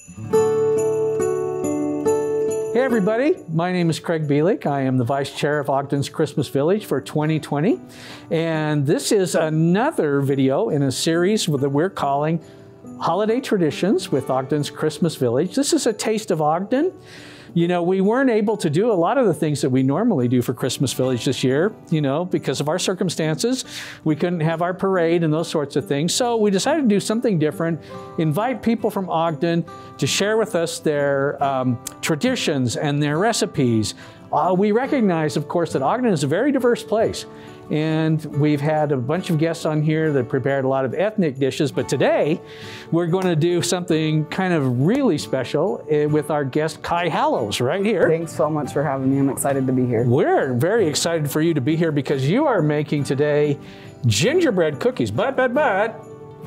Hey everybody, my name is Craig Bielik. I am the Vice Chair of Ogden's Christmas Village for 2020. And this is another video in a series that we're calling Holiday Traditions with Ogden's Christmas Village. This is a taste of Ogden. You know, we weren't able to do a lot of the things that we normally do for Christmas Village this year, you know, because of our circumstances. We couldn't have our parade and those sorts of things. So we decided to do something different, invite people from Ogden to share with us their traditions and their recipes. We recognize, of course, that Ogden is a very diverse place. And we've had a bunch of guests on here that prepared a lot of ethnic dishes, but today we're going to do something kind of really special with our guest Kai Hallows right here. Thanks so much for having me. I'm excited to be here. We're very excited for you to be here because you are making today gingerbread cookies, but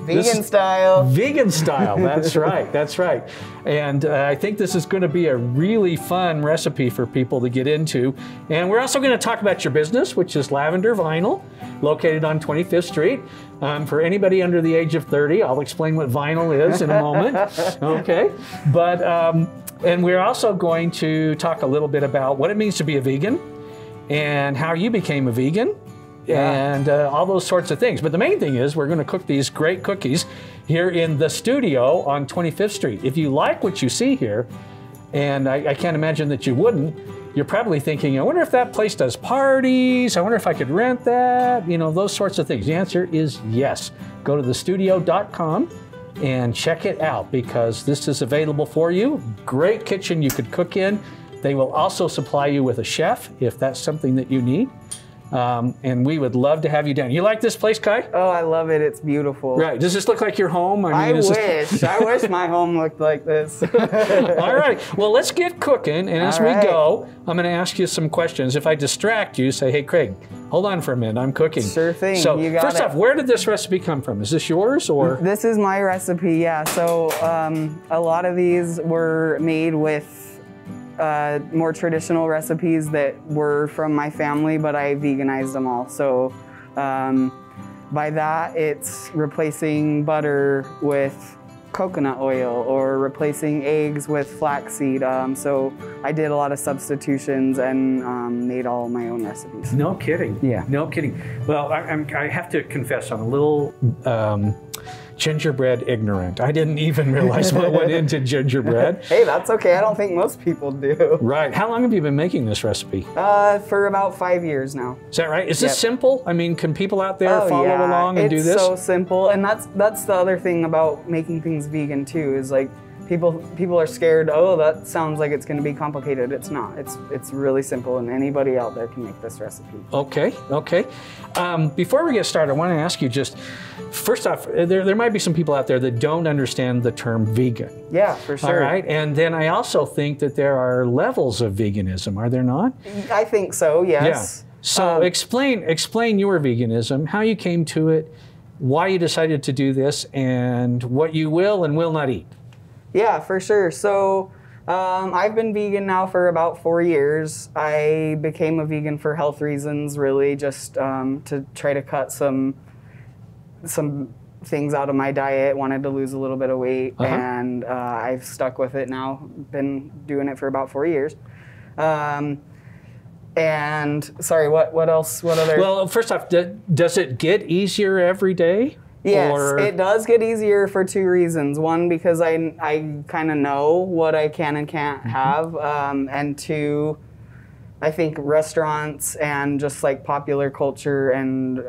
Vegan style. Vegan style, that's right, that's right. And I think this is going to be a really fun recipe for people to get into. And we're also going to talk about your business, which is Lavender Vinyl, located on 25th Street. For anybody under the age of 30, I'll explain what vinyl is in a moment. Okay, but and we're also going to talk a little bit about what it means to be a vegan and how you became a vegan. Yeah. And all those sorts of things. But the main thing is we're going to cook these great cookies here in the studio on 25th Street. If you like what you see here, and I can't imagine that you wouldn't, you're probably thinking, I wonder if that place does parties. I wonder if I could rent that, you know, those sorts of things. The answer is yes. Go to thestudio.com and check it out because this is available for you. Great kitchen you could cook in. They will also supply you with a chef if that's something that you need. And we would love to have you down. You like this place, Kai? Oh, I love it. It's beautiful. Right. Does this look like your home? I wish. I wish my home looked like this. All right. Well, let's get cooking. And as we go, I'm going to ask you some questions. If I distract you, say, hey, Craig, hold on for a minute. I'm cooking. Sure thing. So you got first off, where did this recipe come from? Is this yours or? This is my recipe, yeah. So a lot of these were made with more traditional recipes that were from my family, but I veganized them all. So by that, it's replacing butter with coconut oil or replacing eggs with flaxseed. So I did a lot of substitutions and made all my own recipes. No kidding. Yeah. No kidding. Well, I have to confess, I'm a little gingerbread ignorant. I didn't even realize what went into gingerbread. Hey, that's okay. I don't think most people do. Right. How long have you been making this recipe? For about 5 years now. Is that right? Is this simple? I mean, can people out there follow along and do this? It's so simple, and that's the other thing about making things vegan too, is like people are scared, oh, that sounds like it's going to be complicated. It's not. It's really simple, and anybody out there can make this recipe. Okay, okay. Before we get started, I want to ask you just, first off, there might be some people out there that don't understand the term vegan. Yeah, for sure. All right, and then I also think that there are levels of veganism, are there not? I think so, yes. Yeah. So explain your veganism, how you came to it, why you decided to do this, and what you will and will not eat. Yeah, for sure. So I've been vegan now for about 4 years. I became a vegan for health reasons, really, just to try to cut some things out of my diet. Wanted to lose a little bit of weight, and I've stuck with it now. Been doing it for about 4 years. And sorry, what else? What other? Well, first off, does it get easier every day? Yes, it does get easier for 2 reasons. One, because I kind of know what I can and can't have, and 2, I think restaurants and just like popular culture and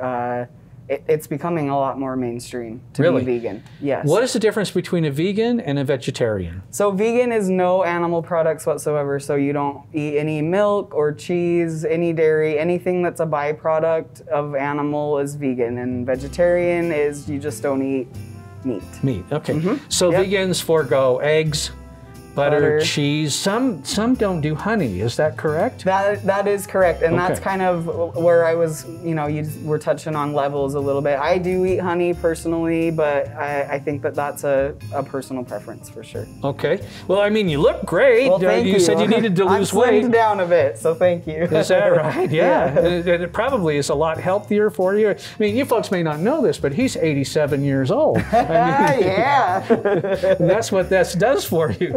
it's becoming a lot more mainstream to be vegan. Yes. What is the difference between a vegan and a vegetarian? So vegan is no animal products whatsoever. So you don't eat any milk or cheese, any dairy, anything that's a byproduct of animal is vegan. And vegetarian is you just don't eat meat. Meat, okay. So vegans forego eggs, butter, cheese. Some don't do honey. Is that correct? That is correct, and that's kind of where I was. You know, you were touching on levels a little bit. I do eat honey personally, but I think that's a personal preference for sure. Okay. Well, I mean, you look great. Well, thank you. You said you needed to lose weight. I'm slimmed down a bit, so thank you. Is that right? Yeah. And it probably is a lot healthier for you. I mean, you folks may not know this, but he's 87 years old. I mean, yeah. That's what that does for you.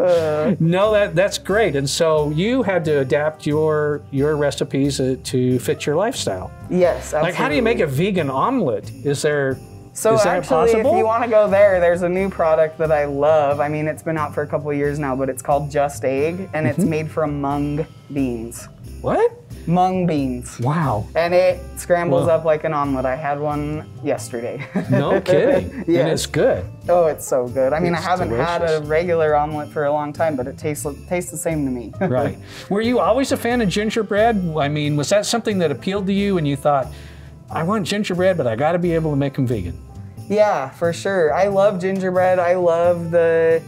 No, that's great. And so you had to adapt your recipes to fit your lifestyle. Yes, absolutely. Like, how do you make a vegan omelet? Is that actually, possible? if you want to go there's a new product that I love. I mean, it's been out for a couple of years now, but it's called Just Egg, and it's made from mung beans. What? Mung beans. Wow. And it scrambles up like an omelet. I had one yesterday. No kidding. Yes. And it's good. Oh, it's so good. I mean, I haven't delicious. had a regular omelet for a long time, but it tastes the same to me. Right. Were you always a fan of gingerbread? I mean, was that something that appealed to you and you thought, I want gingerbread, but I got to be able to make them vegan? Yeah, for sure. I love gingerbread. I love the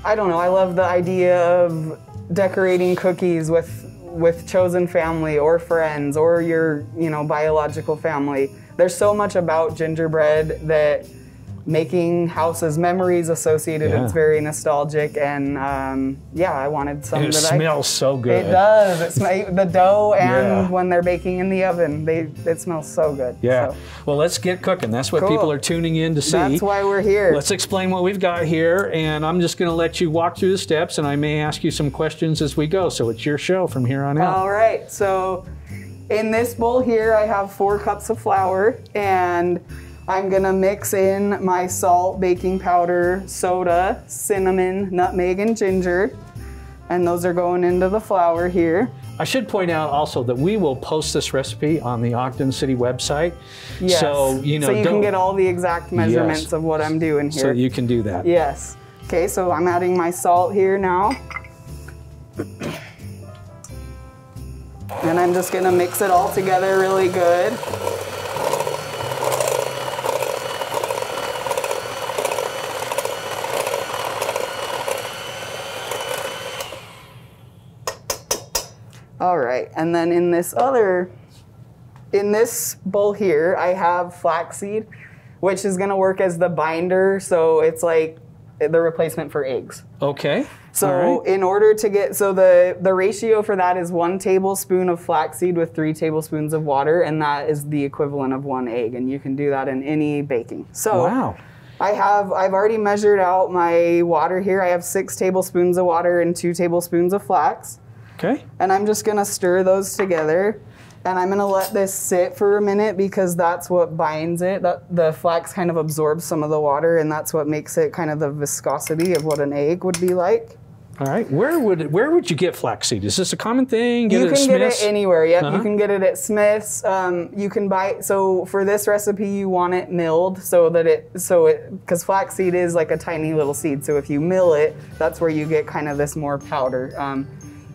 idea of decorating cookies with chosen family or friends or your, biological family. There's so much about gingerbread that making houses memories associated. Yeah. It's very nostalgic, and I wanted something and it smells so good. It does. It's the dough, and when they're baking in the oven, it smells so good. Yeah. So. Well, let's get cooking. That's what people are tuning in to see. That's why we're here. Let's explain what we've got here, and I'm just going to let you walk through the steps, and I may ask you some questions as we go. So it's your show from here on out. All right. So in this bowl here, I have 4 cups of flour, and I'm gonna mix in my salt, baking powder, soda, cinnamon, nutmeg, and ginger. And those are going into the flour here. I should point out also that we will post this recipe on the Ogden City website. Yes. So you can get all the exact measurements of what I'm doing here. So you can do that. Yes. Okay, so I'm adding my salt here now. And I'm just gonna mix it all together really good. All right, and then in this bowl here, I have flaxseed, which is gonna work as the binder, so it's like the replacement for eggs. Okay. So in order to get, the ratio for that is 1 tablespoon of flaxseed with 3 tablespoons of water, and that is the equivalent of 1 egg, and you can do that in any baking. So wow. I've already measured out my water here. I have 6 tablespoons of water and 2 tablespoons of flax. Okay. And I'm just gonna stir those together, and I'm gonna let this sit for a minute because that's what binds it. The flax kind of absorbs some of the water, and that's what makes it kind of the viscosity of what an egg would be like. All right. Where would you get flaxseed? Is this a common thing? You can get it anywhere. Yep. You can get it at Smith's. You can buy. So for this recipe, you want it milled because flaxseed is like a tiny little seed. So if you mill it, that's where you get kind of this more powder.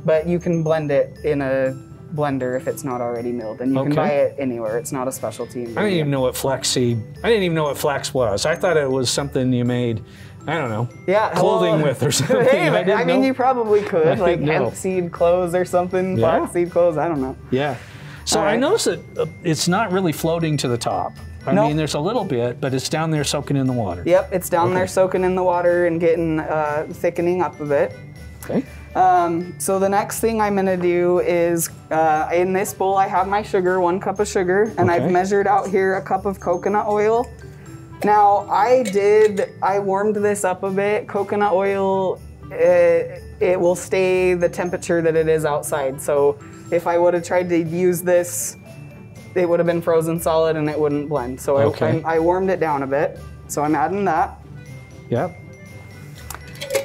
But you can blend it in a blender if it's not already milled, and you can buy it anywhere. It's not a specialty ingredient. I didn't even know what flax was. I thought it was something you made, I don't know, clothing with or something. I mean, you probably could, like hemp seed clothes or something, flax seed clothes, I don't know. Yeah. So I noticed that it's not really floating to the top. I mean, there's a little bit, but it's down there soaking in the water. Yep, it's down there soaking in the water and getting thickening up a bit. Okay. So the next thing I'm gonna do is, in this bowl I have my sugar, 1 cup of sugar, and I've measured out here a cup of coconut oil. Now I warmed this up a bit. Coconut oil, it will stay the temperature that it is outside. So if I would have tried to use this, it would have been frozen solid and it wouldn't blend. So I warmed it down a bit. So I'm adding that. Yep.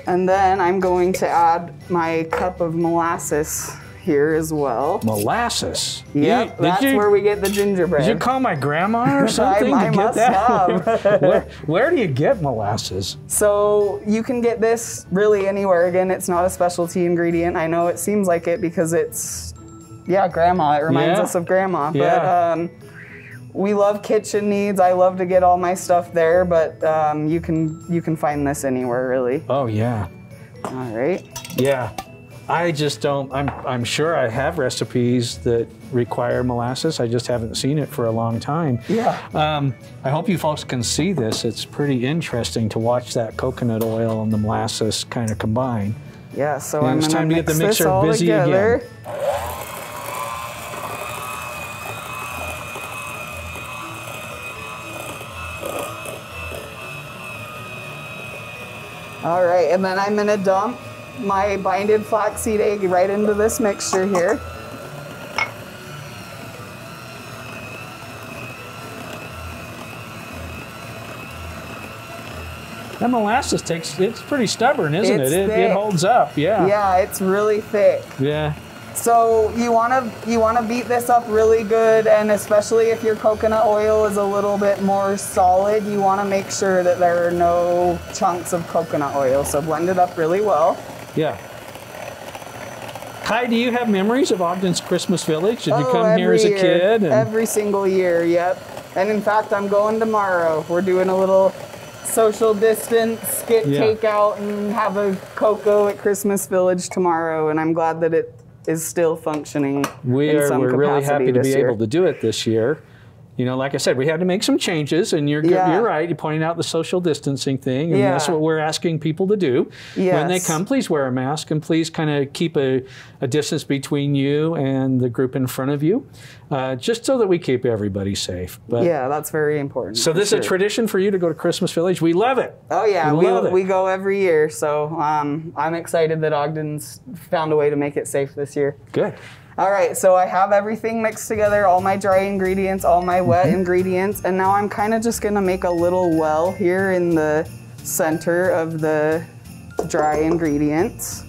And then I'm going to add my cup of molasses here as well. Molasses? Yep, that's where we get the gingerbread. Did you call my grandma or something I to get must that? have. Where do you get molasses? So you can get this really anywhere. Again, it's not a specialty ingredient. I know it seems like it because it's, grandma. It reminds us of grandma. But we love kitchen needs. I love to get all my stuff there, but you can find this anywhere really. Oh yeah. All right. Yeah. I just don't, I'm sure I have recipes that require molasses. I just haven't seen it for a long time. Yeah. I hope you folks can see this. It's pretty interesting to watch that coconut oil and the molasses kind of combine. Yeah, so And I'm it's going time to to get the mix this mixer all busy together. again. All right, and then I'm going to dump my binded flaxseed egg right into this mixture here. That molasses it's pretty stubborn, isn't It's it? thick. It holds up, yeah. Yeah, it's really thick. Yeah. So you wanna beat this up really good, and especially if your coconut oil is a little bit more solid, you wanna make sure that there are no chunks of coconut oil. So blend it up really well. Yeah. Kai, do you have memories of Ogden's Christmas Village? Did you come here as a year. kid? Every single year, yep. And in fact, I'm going tomorrow. We're doing a little social distance, get takeout and have a cocoa at Christmas Village tomorrow, and I'm glad that it is still functioning. We're really happy to be able to do it this year. You know, like I said, we had to make some changes, and you're right. You're pointing out the social distancing thing, and that's what we're asking people to do. When they come, please wear a mask, and please kind of keep a distance between you and the group in front of you, just so that we keep everybody safe. But, yeah, that's very important. So this is a tradition for you to go to Christmas Village. We love it. Oh yeah, we go every year. So I'm excited that Ogden's found a way to make it safe this year. Good. All right, so I have everything mixed together, all my dry ingredients, all my wet ingredients, and now I'm kind of just gonna make a little well here in the center of the dry ingredients.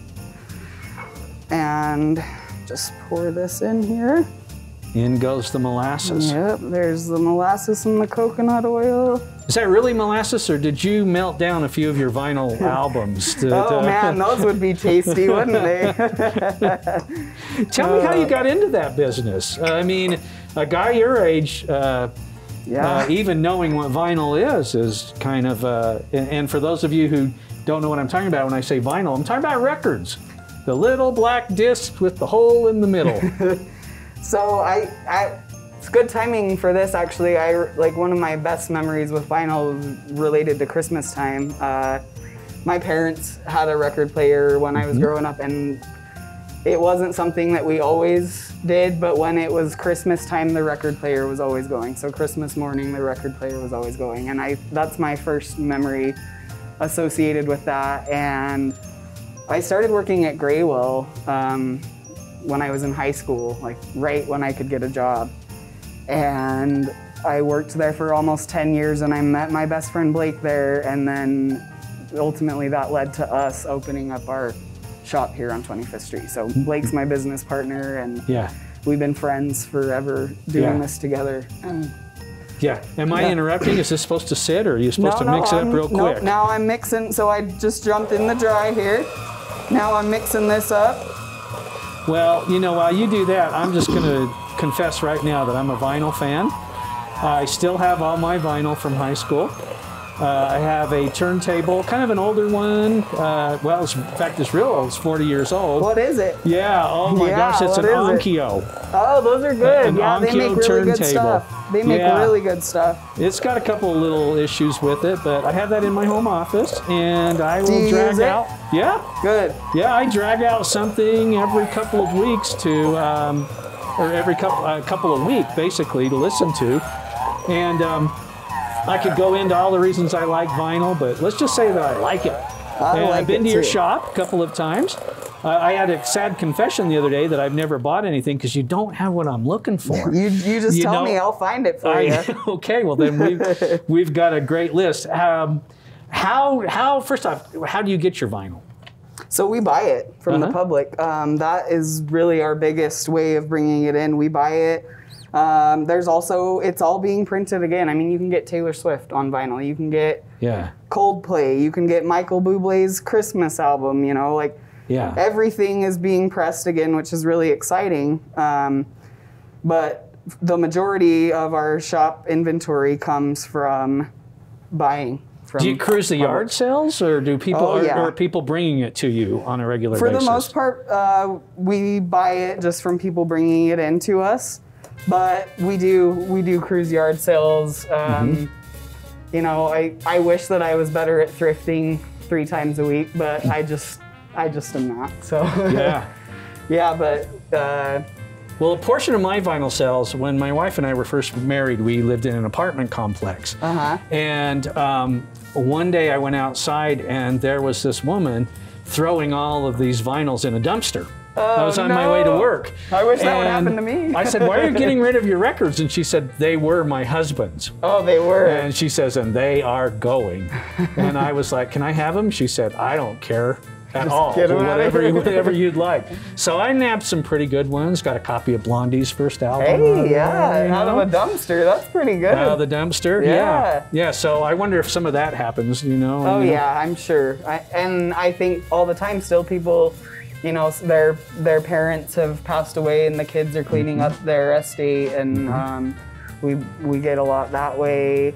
And just pour this in here. In goes the molasses. Yep, there's the molasses and the coconut oil. Is that really molasses, or did you melt down a few of your vinyl albums? Oh man, those would be tasty, wouldn't they? Tell me how you got into that business. I mean, a guy your age, even knowing what vinyl is kind of, and for those of you who don't know what I'm talking about when I say vinyl, I'm talking about records. The little black disc with the hole in the middle. So it's good timing for this actually. Like one of my best memories with vinyl was related to Christmas time. My parents had a record player when I was growing up, and it wasn't something that we always did, but when it was Christmas time, the record player was always going. So Christmas morning, the record player was always going. And that's my first memory associated with that. And I started working at Graywell when I was in high school, like right when I could get a job. And I worked there for almost 10 years, and I met my best friend Blake there, and then ultimately that led to us opening up our shop here on 25th Street. So Blake's my business partner, and we've been friends forever doing this together. Am I interrupting? Is this supposed to sit, or are you supposed to mix it up real quick? Nope, now I'm mixing, so I just jumped in the dry here. Now I'm mixing this up. Well, you know, while you do that, I'm just going to confess right now that I'm a vinyl fan. I still have all my vinyl from high school. I have a turntable, kind of an older one. Well, in fact, it's real old. It's 40 years old. What is it? Yeah, oh my gosh, it's an Onkyo. Oh, those are good. An Onkyo they make really good stuff. They make really good stuff. It's got a couple of little issues with it, but I have that in my home office, and I will drag out. Yeah. Good. Yeah, I drag out something every couple of weeks to, or every couple of weeks, basically, to listen to. And I could go into all the reasons I like vinyl, but let's just say that I like it. I've been to your shop a couple of times. I had a sad confession the other day that I've never bought anything because you don't have what I'm looking for. You just tell me, I'll find it for you. Okay, well then we've got a great list. First off, how do you get your vinyl? So we buy it from the public. That is really our biggest way of bringing it in. We buy it. There's also, it's all being printed again. I mean, you can get Taylor Swift on vinyl. You can get Coldplay. You can get Michael Bublé's Christmas album, you know, like everything is being pressed again, which is really exciting. But the majority of our shop inventory comes from buying. Do you cruise the yard sales, or do people or are people bringing it to you on a regular basis? For the most part, we buy it just from people bringing it in to us. But we do cruise yard sales. You know, I wish that I was better at thrifting 3 times a week, but I just am not. So yeah, yeah. But well, a portion of my vinyl sales, when my wife and I were first married, we lived in an apartment complex. And one day I went outside and there was this woman throwing all of these vinyls in a dumpster. I was on my way to work. I wish that would happen to me. I said, why are you getting rid of your records? And she said, they were my husband's. Oh, they were. And she says, and they are going. And I was like, can I have them? She said, I don't care at all. Whatever you'd like. So I nabbed some pretty good ones. Got a copy of Blondie's first album. Hey, yeah, out of a dumpster. That's pretty good. Out of the dumpster, yeah. So I wonder if some of that happens, you know. Oh, yeah, I'm sure. And I think all the time still people, you know, their parents have passed away and the kids are cleaning up their estate, and we get a lot that way.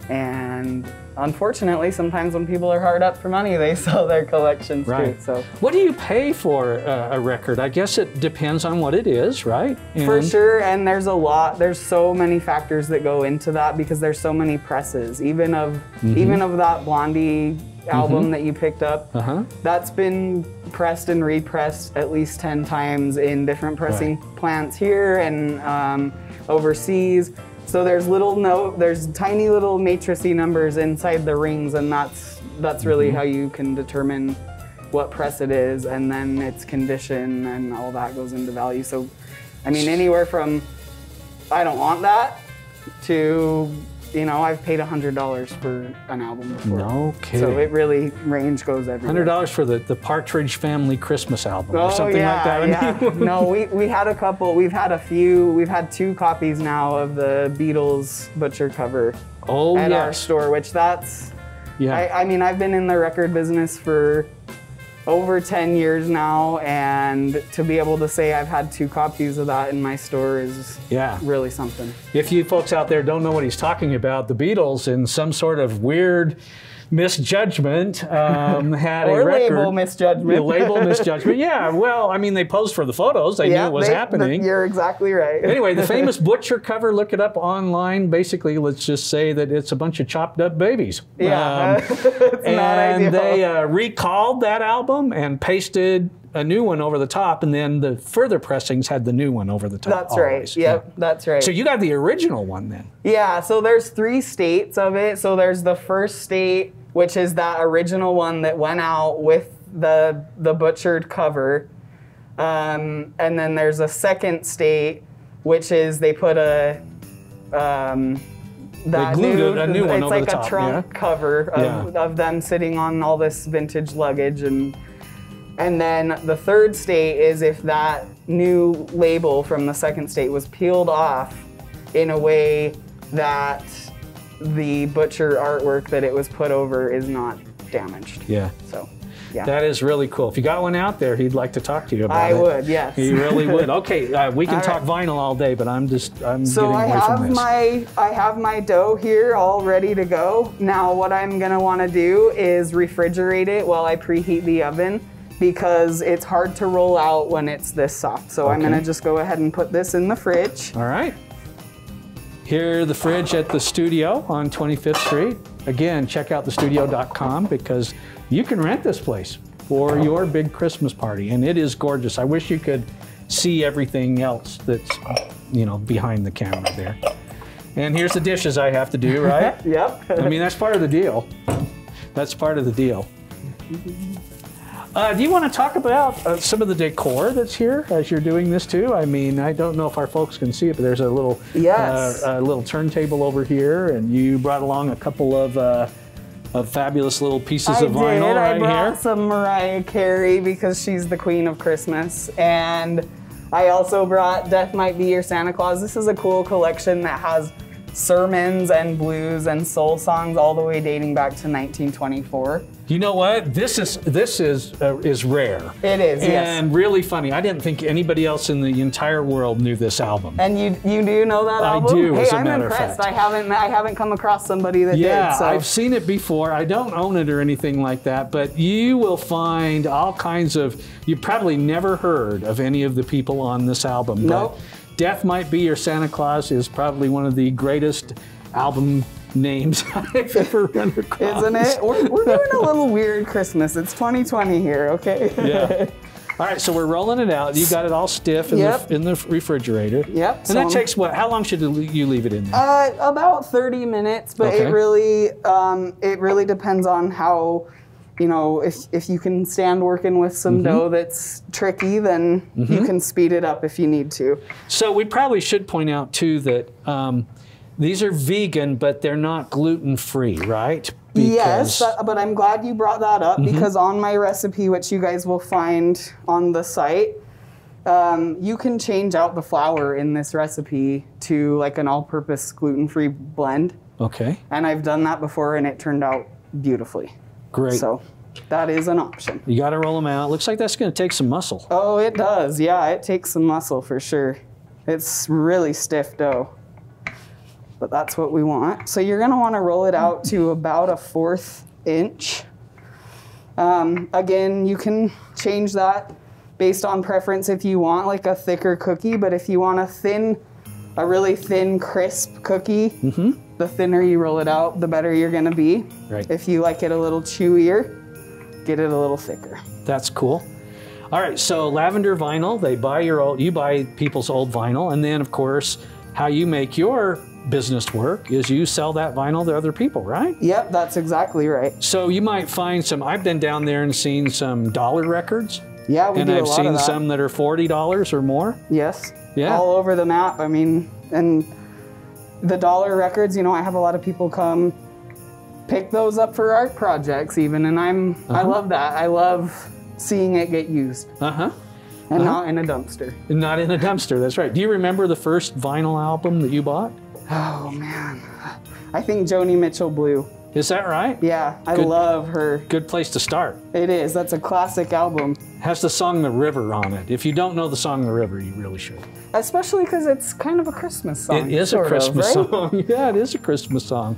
And unfortunately, sometimes when people are hard up for money, they sell their collections too. So, what do you pay for a record? I guess it depends on what it is, right? For sure, and there's so many factors that go into that because there's so many presses. Even of that Blondie album that you picked up, that's been pressed and repressed at least 10 times in different pressing plants here and overseas. So there's tiny little matricey numbers inside the rings, and that's really how you can determine what press it is, and then its condition and all that goes into value. So, I mean, anywhere from I don't want that to, you know, I've paid $100 for an album before. No kidding. So it really goes everywhere. $100 for the Partridge Family Christmas album or something like that. Yeah. No, we had a couple. We've had a few. We've had 2 copies now of the Beatles Butcher cover at our store, which that's. Yeah. I mean, I've been in the record business for over 10 years now, and to be able to say I've had 2 copies of that in my store is really something. If you folks out there don't know what he's talking about, the Beatles, in some sort of weird misjudgment, had a record. Label misjudgment. Label misjudgment, yeah. Well, I mean, they posed for the photos. They knew it was happening. You're exactly right. Anyway, the famous Butcher cover, look it up online. Basically, let's just say that it's a bunch of chopped up babies. Yeah, it's and not ideal. They recalled that album and pasted a new one over the top, and then the further pressings had the new one over the top. That's right. Yep, that's right. So you got the original one then? Yeah, so there's 3 states of it. So there's the first state, which is that original one that went out with the butchered cover. And then there's a second state, which is they put a new one over the top. It's like a trunk cover of them sitting on all this vintage luggage. And then the third state is if that new label from the second state was peeled off in a way that the Butcher artwork that it was put over is not damaged. Yeah. So, yeah. That is really cool. If you got one out there, he'd like to talk to you about it. I would, yes. He really would. Okay, we can talk vinyl all day, but I'm getting away from this. So I have my dough here all ready to go. Now what I'm gonna wanna do is refrigerate it while I preheat the oven, because it's hard to roll out when it's this soft. So I'm gonna just go ahead and put this in the fridge. All right. Here, the fridge at the studio on 25th Street. Again, check out thestudio.com because you can rent this place for your big Christmas party, and it is gorgeous. I wish you could see everything else that's, you know, behind the camera there. And here's the dishes I have to do, right? Yep. I mean, that's part of the deal. That's part of the deal. Do you want to talk about some of the decor that's here as you're doing this too? I mean, I don't know if our folks can see it, but there's a little little turntable over here, and you brought along a couple of fabulous little pieces of vinyl right here. I brought some Mariah Carey because she's the queen of Christmas, and I also brought Death Might Be Your Santa Claus. This is a cool collection that has sermons and blues and soul songs all the way dating back to 1924. You know what? This is rare. It is, yes. And really funny. I didn't think anybody else in the entire world knew this album. And you do know that album? I do, hey, as a I'm matter impressed. of fact. I haven't come across somebody that did. So. I've seen it before. I don't own it or anything like that, but you will find all kinds of, you probably never heard of any of the people on this album. Nope. But Death Might Be Your Santa Claus is probably one of the greatest album names I've ever run across. Isn't it? We're doing a little weird Christmas. It's 2020 here, okay? Yeah. All right, so we're rolling it out. You got it all stiff in, in the refrigerator. Yep. And that takes what? How long should you leave it in there? About 30 minutes, but Okay. it really depends on how, you know, if you can stand working with some dough that's tricky, then you can speed it up if you need to. So we probably should point out too that these are vegan, but they're not gluten-free, right? Yes, but I'm glad you brought that up because on my recipe, which you guys will find on the site, you can change out the flour in this recipe to like an all-purpose gluten-free blend. Okay. And I've done that before and it turned out beautifully. Great. So that is an option. You got to roll them out. Looks like that's going to take some muscle. Oh, it does. Yeah, it takes some muscle for sure. It's really stiff dough. But that's what we want. So you're gonna wanna roll it out to about a 1/4 inch. Again, you can change that based on preference if you want like a thicker cookie, but if you want a really thin, crisp cookie, the thinner you roll it out, the better you're gonna be. Right. If you like it a little chewier, get it a little thicker. That's cool. All right, so lavender vinyl, you buy people's old vinyl, and then of course, how you make your business work is you sell that vinyl to other people, right? Yep, that's exactly right. So you might find I've been down there and seen some dollar records. Yeah, we do a lot of that. And I've seen some that are $40 or more. Yes. Yeah. All over the map. I mean, and the dollar records, you know, I have a lot of people come pick those up for art projects even, and I love that. I love seeing it get used. And not in a dumpster. Not in a dumpster, that's right. Do you remember the first vinyl album that you bought? Oh man, I think Joni Mitchell Blue. Is that right? Yeah, I love her. Good place to start. It is, that's a classic album. Has the song The River on it. If you don't know the song The River, you really should. Especially because it's kind of a Christmas song. It is a Christmas song. Yeah, it is a Christmas song.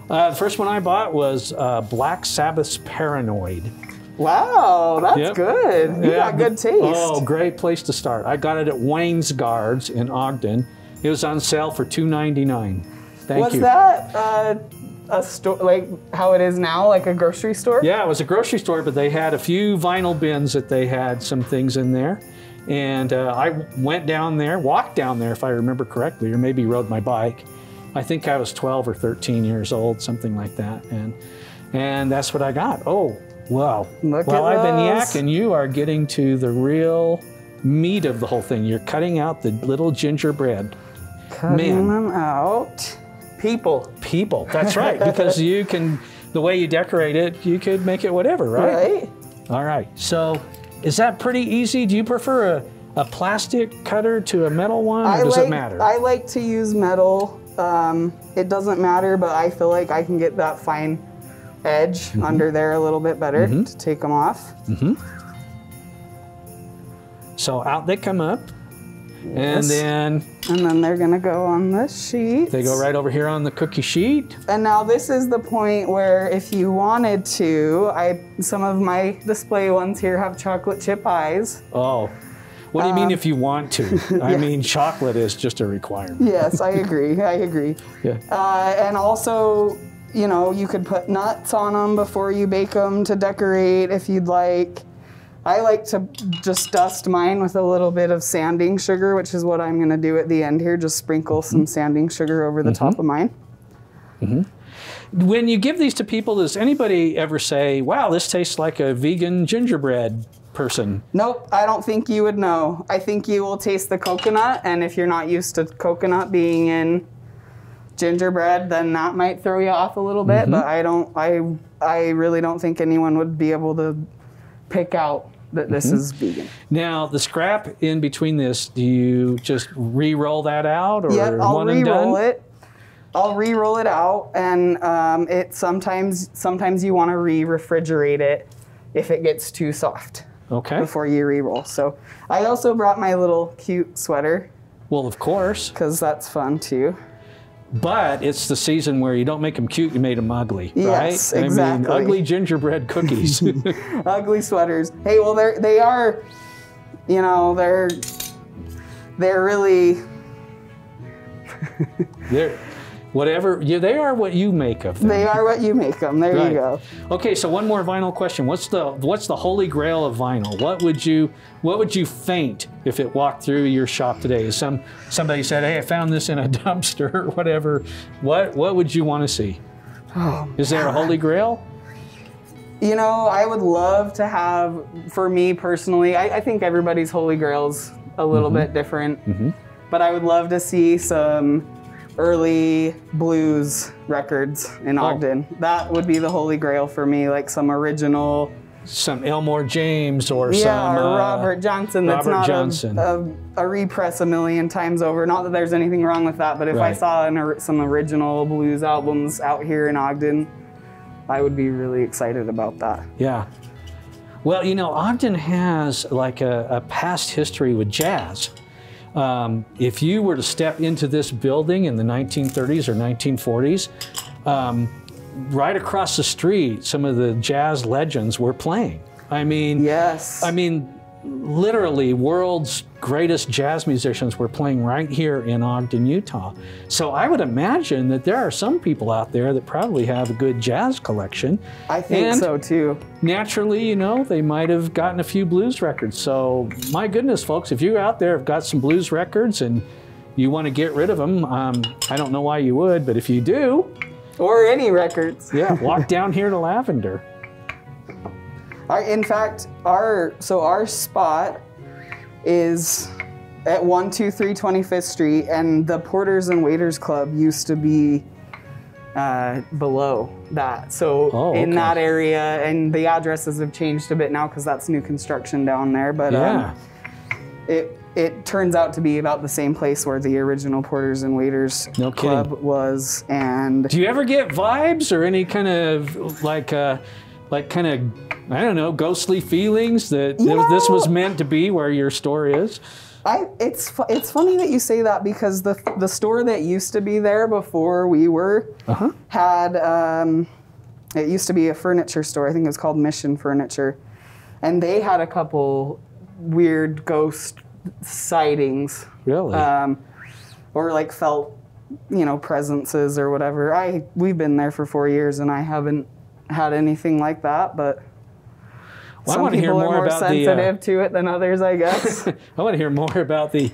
The first one I bought was Black Sabbath's Paranoid. Wow, that's good. You got good taste. Oh, great place to start. I got it at Wayne's Guards in Ogden. It was on sale for $2.99. Thank you. Was that a store, like how it is now, like a grocery store? Yeah, it was a grocery store, but they had a few vinyl bins that they had some things in there. And I went down there, walked down there if I remember correctly, or maybe rode my bike. I think I was 12 or 13 years old, something like that. And that's what I got. Oh, wow. Well, I've been yakking. You are getting to the real meat of the whole thing. You're cutting out the little gingerbread. Cutting them out. People, that's right. Because you can, the way you decorate it, you could make it whatever, right? Right. All right. So is that pretty easy? Do you prefer a plastic cutter to a metal one, or does it matter? I like to use metal. It doesn't matter, but I feel like I can get that fine edge under there a little bit better to take them off. So out they come up. Yes. And then they're gonna go on this sheet. They go right over here on the cookie sheet. And now this is the point where if you wanted to, some of my display ones here have chocolate chip eyes. Oh, what do you mean if you want to? I mean, chocolate is just a requirement. Yes, I agree, I agree. Yeah. And also, you know, you could put nuts on them before you bake them to decorate if you'd like. I like to just dust mine with a little bit of sanding sugar, which is what I'm going to do at the end here. Just sprinkle some sanding sugar over the top of mine. When you give these to people, does anybody ever say, wow, this tastes like a vegan gingerbread person? Nope, I don't think you would know. I think you will taste the coconut, and if you're not used to coconut being in gingerbread, then that might throw you off a little bit, but I really don't think anyone would be able to pick out that this is vegan. Now, the scrap in between this, do you just re-roll that out, or I'll one and done? re-roll it. I'll re-roll it out, and it sometimes you want to re-refrigerate it if it gets too soft. Okay. Before you re-roll. So I also brought my little cute sweater. Well, of course. Because that's fun too. But it's the season where you don't make them cute, you made them ugly, yes, right? Exactly. I mean, ugly gingerbread cookies. Ugly sweaters. Hey, well, they are, you know, they're really... They're whatever. Yeah, they are what you make of them. They are what you make them. There right. you go. Okay, so one more vinyl question. What's the holy grail of vinyl? What would you faint if it walked through your shop today? Somebody said, "Hey, I found this in a dumpster," or whatever. What would you want to see? Oh, is there a holy grail? You know, I would love to have, for me personally, I think everybody's holy grail's a little bit different. But I would love to see some early blues records in Ogden. That would be the holy grail for me, like some original. Some Elmore James or some Robert Johnson. That's Robert not Johnson. A repress a million times over. Not that there's anything wrong with that, but if I saw some original blues albums out here in Ogden, I would be really excited about that. Yeah. Well, you know, Ogden has like a past history with jazz. If you were to step into this building in the 1930s or 1940s, right across the street, some of the jazz legends were playing. I mean, yes. I mean, literally, world's greatest jazz musicians were playing right here in Ogden, Utah. So I would imagine that there are some people out there that probably have a good jazz collection. I think so too. Naturally, you know, they might have gotten a few blues records. So my goodness, folks, if you out there have got some blues records and you want to get rid of them, I don't know why you would, but if you do. Or any records. Yeah, walk down here to Lavender. In fact, our spot is at 123 25th Street, and the Porters and Waiters Club used to be below that. So in that area, and the addresses have changed a bit now because that's new construction down there. But it turns out to be about the same place where the original Porters and Waiters Club was. And do you ever get vibes or any kind of like kind of, I don't know, ghostly feelings that this was meant to be where your store is? It's funny that you say that because the store that used to be there before we were had, it used to be a furniture store. I think it was called Mission Furniture. And they had a couple weird ghost sightings. Really? Or like felt, you know, presences or whatever. We've been there for 4 years and I haven't had anything like that, but some people are more sensitive to it than others, I guess. I want to hear more about the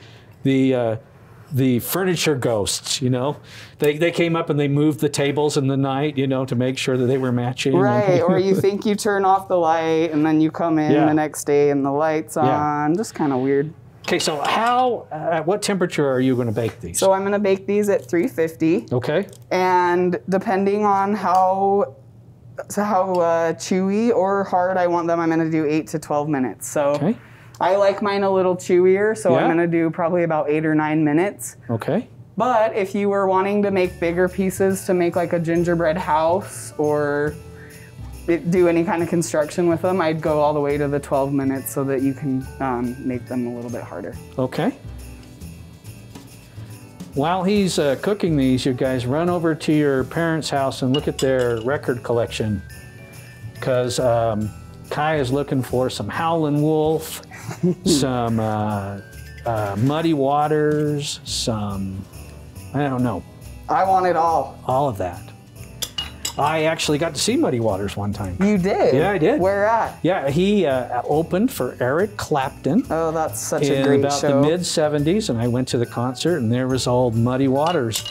furniture ghosts, you know. They came up and they moved the tables in the night, you know, to make sure that they were matching. Right, or you think you turn off the light and then you come in the next day and the light's on. Just kind of weird. Okay, so at what temperature are you going to bake these? So I'm going to bake these at 350. Okay. And depending on how chewy or hard I want them, I'm going to do 8 to 12 minutes. So I like mine a little chewier, so I'm going to do probably about 8 or 9 minutes. Okay. But if you were wanting to make bigger pieces to make like a gingerbread house or do any kind of construction with them, I'd go all the way to the 12 minutes so that you can make them a little bit harder. Okay. While he's cooking these, you guys run over to your parents' house and look at their record collection, because Kai is looking for some Howlin' Wolf, some Muddy Waters, some, I don't know. I want it all. All of that. I actually got to see Muddy Waters one time. You did? Yeah, I did. Where at? Yeah, he opened for Eric Clapton. Oh, that's such a great show. In about the mid-'70s, and I went to the concert, and there was old Muddy Waters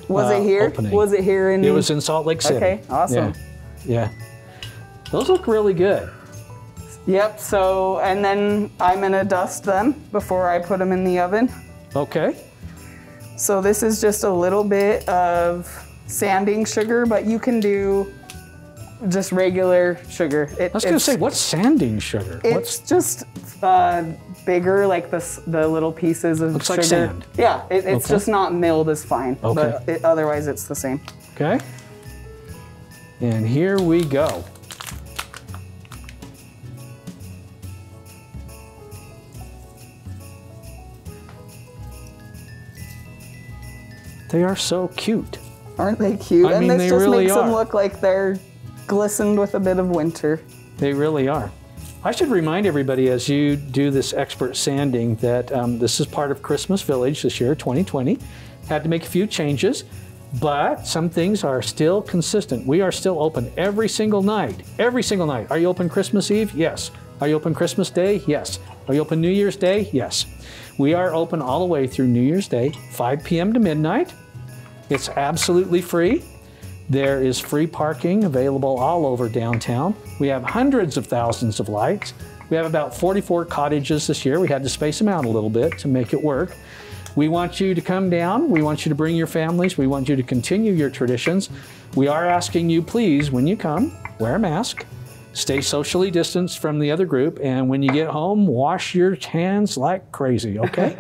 Was it here? Opening. Was it here in... It was in Salt Lake City. Okay, awesome. Yeah. Those look really good. Yep, so, and then I'm gonna dust them before I put them in the oven. Okay. So this is just a little bit of sanding sugar, but you can do Just regular sugar. I was going to say, what's sanding sugar? It's just bigger, like the little pieces of looks sugar. like sand. Yeah, it's just not milled as fine. Okay. But otherwise, it's the same. Okay. And here we go. They are so cute. Aren't they cute? I mean, and this just really makes them are. look like they're glistened with a bit of winter. They really are. I should remind everybody as you do this expert sanding that this is part of Christmas Village this year, 2020. Had to make a few changes, but some things are still consistent. We are still open every single night. Every single night. Are you open Christmas Eve? Yes. Are you open Christmas Day? Yes. Are you open New Year's Day? Yes. We are open all the way through New Year's Day, 5 p.m. to midnight. It's absolutely free. There is free parking available all over downtown. We have hundreds of thousands of lights. We have about 44 cottages this year. We had to space them out a little bit to make it work. We want you to come down. We want you to bring your families. We want you to continue your traditions. We are asking you, please, when you come, wear a mask, stay socially distanced from the other group, and when you get home, wash your hands like crazy, okay?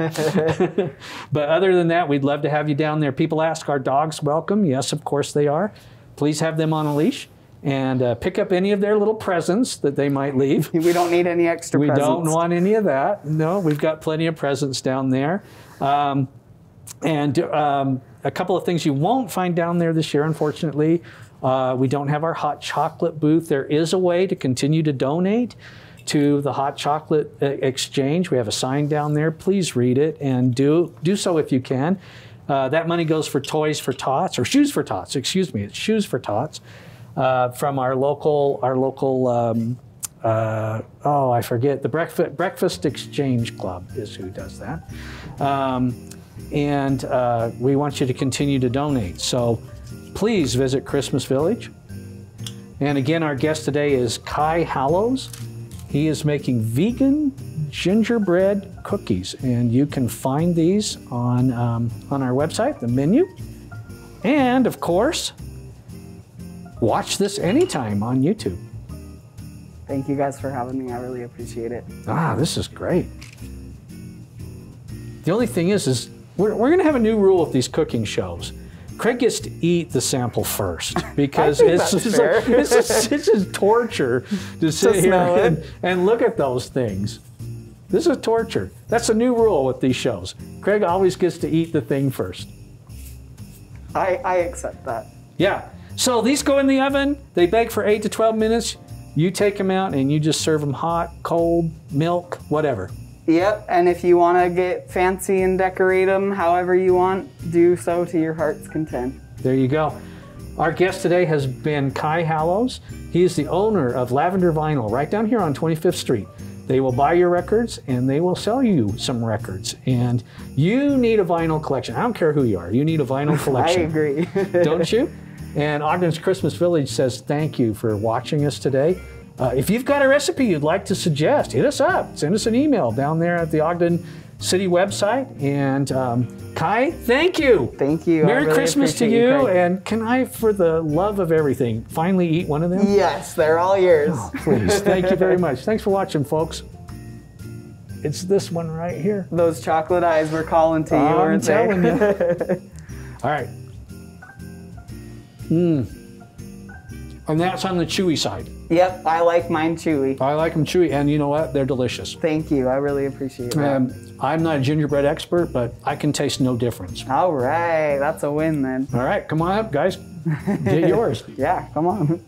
But other than that, we'd love to have you down there. People ask, are dogs welcome? Yes, of course they are. Please have them on a leash and pick up any of their little presents that they might leave. We don't need any extra presents. We don't want any of that. No, we've got plenty of presents down there. A couple of things you won't find down there this year, unfortunately. We don't have our hot chocolate booth. There is a way to continue to donate to the hot chocolate exchange. We have a sign down there. Please read it and do so if you can. That money goes for Toys for Tots, or Shoes for Tots, excuse me. It's Shoes for Tots from our local I forget, the Breakfast Exchange Club is who does that. We want you to continue to donate. So please visit Christmas Village. And again, our guest today is Kai Hallows. He is making vegan gingerbread cookies, and you can find these on our website, the menu. And of course, watch this anytime on YouTube. Thank you guys for having me. I really appreciate it. This is great. The only thing is we're going to have a new rule with these cooking shows. Craig gets to eat the sample first because it's just torture to sit here and look at those things. This is torture. That's a new rule with these shows. Craig always gets to eat the thing first. I accept that. Yeah. So these go in the oven. They bake for 8 to 12 minutes. You take them out and you just serve them hot, cold, milk, whatever. Yep, and if you want to get fancy and decorate them however you want, do so to your heart's content. There you go. Our guest today has been Kai Hallows. He is the owner of Lavender Vinyl right down here on 25th Street. They will buy your records and they will sell you some records. And you need a vinyl collection. I don't care who you are. You need a vinyl collection. I agree. Don't you? And Ogden's Christmas Village says thank you for watching us today. If you've got a recipe you'd like to suggest, hit us up. Send us an email down there at the Ogden City website. And Kai, thank you. Thank you. Merry Christmas to you. And can I, for the love of everything, finally eat one of them? Yes, they're all yours. Oh, please. Thank you very much. Thanks for watching, folks. It's this one right here. Those chocolate eyes were calling to you, weren't they? I'm telling you. All right. And that's on the chewy side. Yep, I like mine chewy. I like them chewy, and you know what? They're delicious. Thank you. I really appreciate that. I'm not a gingerbread expert, but I can taste no difference. All right, that's a win then. All right, come on up, guys. Get yours. Yeah, come on.